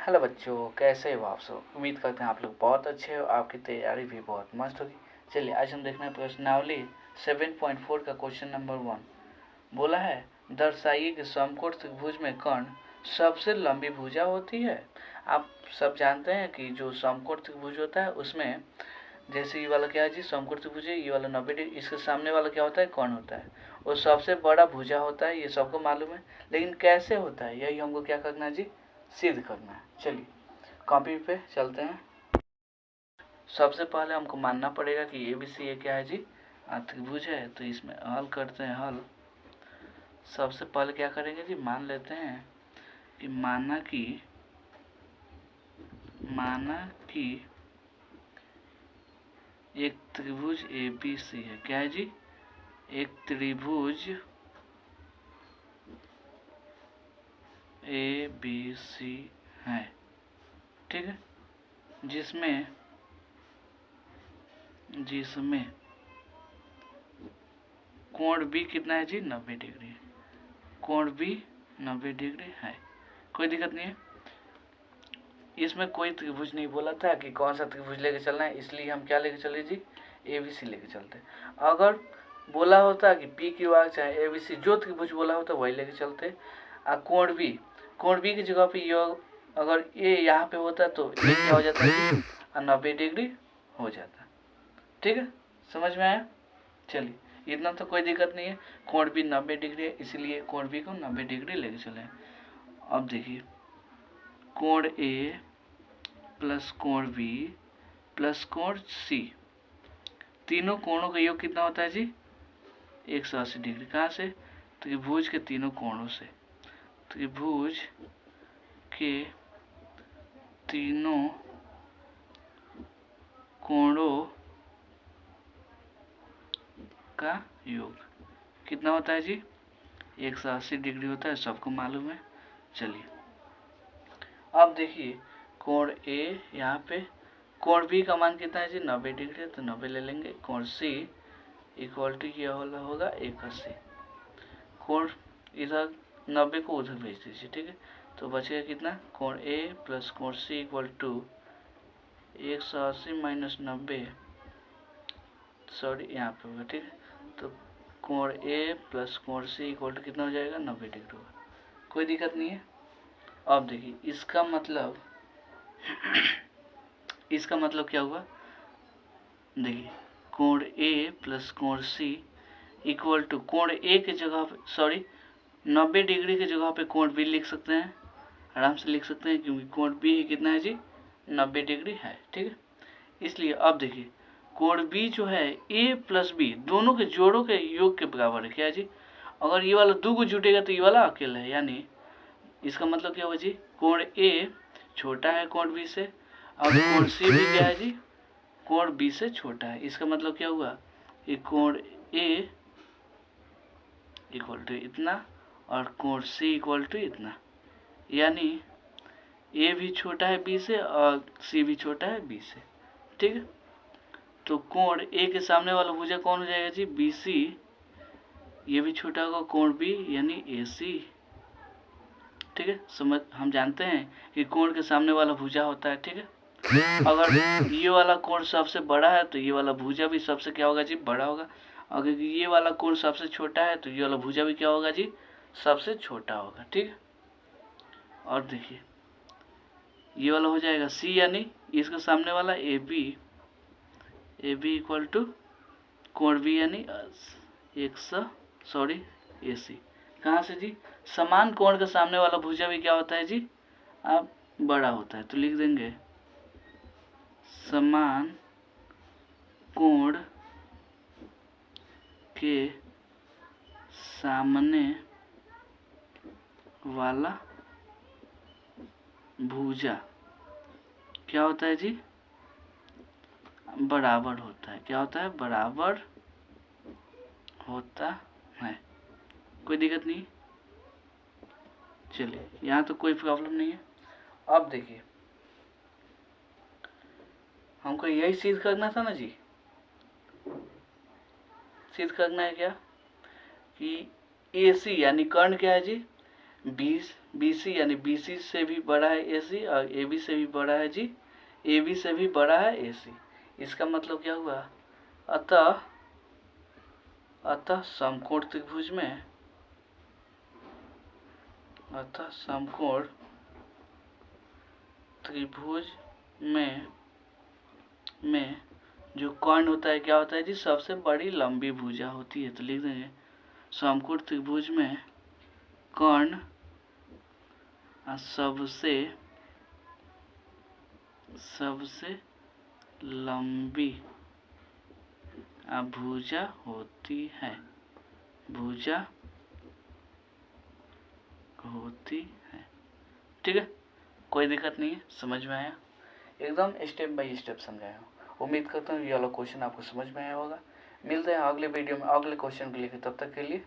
Hello बच्चों, कैसे हो आप सब। उम्मीद करते हैं आप लोग बहुत अच्छे हो, आपकी तैयारी भी बहुत मस्त होगी। चलिए आज हम देखना है प्रश्नावली 7.4 का क्वेश्चन नंबर 1। बोला है दर्शाइए कि समकोण त्रिभुज में कर्ण सबसे लंबी भुजा होती है। आप सब जानते हैं कि जो समकोण त्रिभुज होता है उसमें जैसे ये वाला क्या है जी, समकोण त्रिभुज है, ये वाला 90 डिग्री, इसके सामने वाला क्या होता है, कर्ण होता है। वो सबसे बड़ा भुजा होता है, ये सबको मालूम है, लेकिन कैसे होता है यही हमको क्या करना है जी, सिद्ध करना है। चलिए कॉपी पे चलते हैं। सबसे पहले हमको मानना पड़ेगा कि ए बी सी ये क्या है जी, त्रिभुज है। तो इसमें हल करते हैं हल। सबसे पहले क्या करेंगे जी, मान लेते हैं कि माना कि एक त्रिभुज ए बी सी है। क्या है जी, एक त्रिभुज ए बी सी है, ठीक है, जिसमें कोण भी कितना है जी, 90 डिग्री है। कोण भी 90 डिग्री है, कोई दिक्कत नहीं है। इसमें कोई त्रिभुज नहीं बोला था कि कौन सा त्रिभुज लेके चलना है, इसलिए हम क्या लेके चले जी, ए बी सी लेके चलते। अगर बोला होता कि पी क्यू आर चाहे ए बी सी, जो त्रिभुज बोला होता वही लेके चलते। कोण बी की जगह पे योग, अगर ए यहाँ पे होता तो ए क्या हो जाता है, 90 डिग्री हो जाता। ठीक है, समझ में आया। चलिए इतना तो कोई दिक्कत नहीं है। कोण भी 90 डिग्री है, इसलिए कोण बी को 90 डिग्री लेके चले। अब देखिए कोण ए प्लस कोण बी प्लस कोण सी, तीनों कोणों का योग कितना होता है जी, 180 डिग्री। कहाँ से, त्रिभुज के तीनों कोणों से। त्रिभुज के तीनों कोणों का योग कितना होता है जी, 180 डिग्री होता है, सबको मालूम है। चलिए अब देखिए कोण ए, यहाँ पे कोण बी का मान कितना है जी, 90 डिग्री है, तो 90 ले लेंगे। कोण सी इक्वल टू क्या होगा 180। कोण इधर 90 को उधर भेज दीजिए, ठीक है, तो बचेगा कितना, कोण ए प्लस कोण सी इक्वल टू 180 माइनस 90, सॉरी यहाँ पे होगा, ठीक है। तो कोण ए प्लस कोण सी इक्वल टू कितना हो जाएगा, 90 डिग्री होगा, कोई दिक्कत नहीं है। अब देखिए इसका मतलब क्या हुआ, देखिए कोण ए प्लस कोण सी इक्वल टू कोण ए के जगह पे, सॉरी 90 डिग्री की जगह पे कोण बी लिख सकते हैं, आराम से लिख सकते हैं, क्योंकि कोण बी कितना है जी, 90 डिग्री है, ठीक है। इसलिए अब देखिए कोण बी जो है ए प्लस बी दोनों के जोड़ों के योग के बराबर है। क्या है जी, अगर ये वाला 2 को जुटेगा तो ये वाला अकेला है, यानी इसका मतलब क्या होगा जी, कोण ए छोटा है कोण बी से, और कोण सी भी क्या है जी, कोण बी से छोटा है। इसका मतलब क्या हुआ, ये कोण ए इक्वल टू इतना और कोण सी इक्वल टू इतना, यानी ए भी छोटा है बी से और सी भी छोटा है बी से, ठीक है। तो कोण ए के सामने वाला भुजा कौन हो जाएगा जी, बी सी, ये भी छोटा होगा कोण बी यानी ए सी, ठीक है। समझ, हम जानते हैं कि कोण के सामने वाला भुजा होता है, ठीक है। अगर ये वाला कोण सबसे बड़ा है तो ये वाला भुजा भी सबसे क्या होगा जी, बड़ा होगा। अगर ये वाला कोण सबसे छोटा है तो ये वाला भुजा भी क्या होगा जी, सबसे छोटा होगा, ठीक है। और देखिए ये वाला हो जाएगा सी, यानी इसके सामने वाला ए बी इक्वल टू कोण बी यानी 100, सॉरी ए सी। कहाँ से जी, समान कोण के सामने वाला भुजा भी क्या होता है जी, अब बड़ा होता है, तो लिख देंगे समान कोण के सामने वाला भुजा क्या होता है जी, बराबर होता है। क्या होता है, बराबर होता है, कोई दिक्कत नहीं। चलिए यहाँ तो कोई प्रॉब्लम नहीं है। अब देखिए हमको यही सिद्ध करना था ना जी, सिद्ध करना है क्या कि ए सी यानी कर्ण क्या है जी, BC यानी BC से भी बड़ा है AC और AB से भी बड़ा है जी, AB से भी बड़ा है AC। इसका मतलब क्या हुआ? अतः समकोण त्रिभुज में जो कर्ण होता है क्या होता है जी? सबसे बड़ी लंबी भुजा होती है। तो लिख देंगे समकोण त्रिभुज में कर्ण सबसे लंबी भुजा होती है, ठीक है। कोई दिक्कत नहीं है, समझ में आया? एकदम स्टेप बाय स्टेप समझाया हूँ। उम्मीद करता हूँ ये वाला क्वेश्चन आपको समझ में आया होगा। मिलते हैं अगले वीडियो में अगले क्वेश्चन को लेकर। तब तक के लिए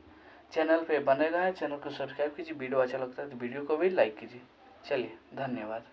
चैनल पे बने रहें, चैनल को सब्सक्राइब कीजिए। वीडियो अच्छा लगता है तो वीडियो को भी लाइक कीजिए। चलिए, धन्यवाद।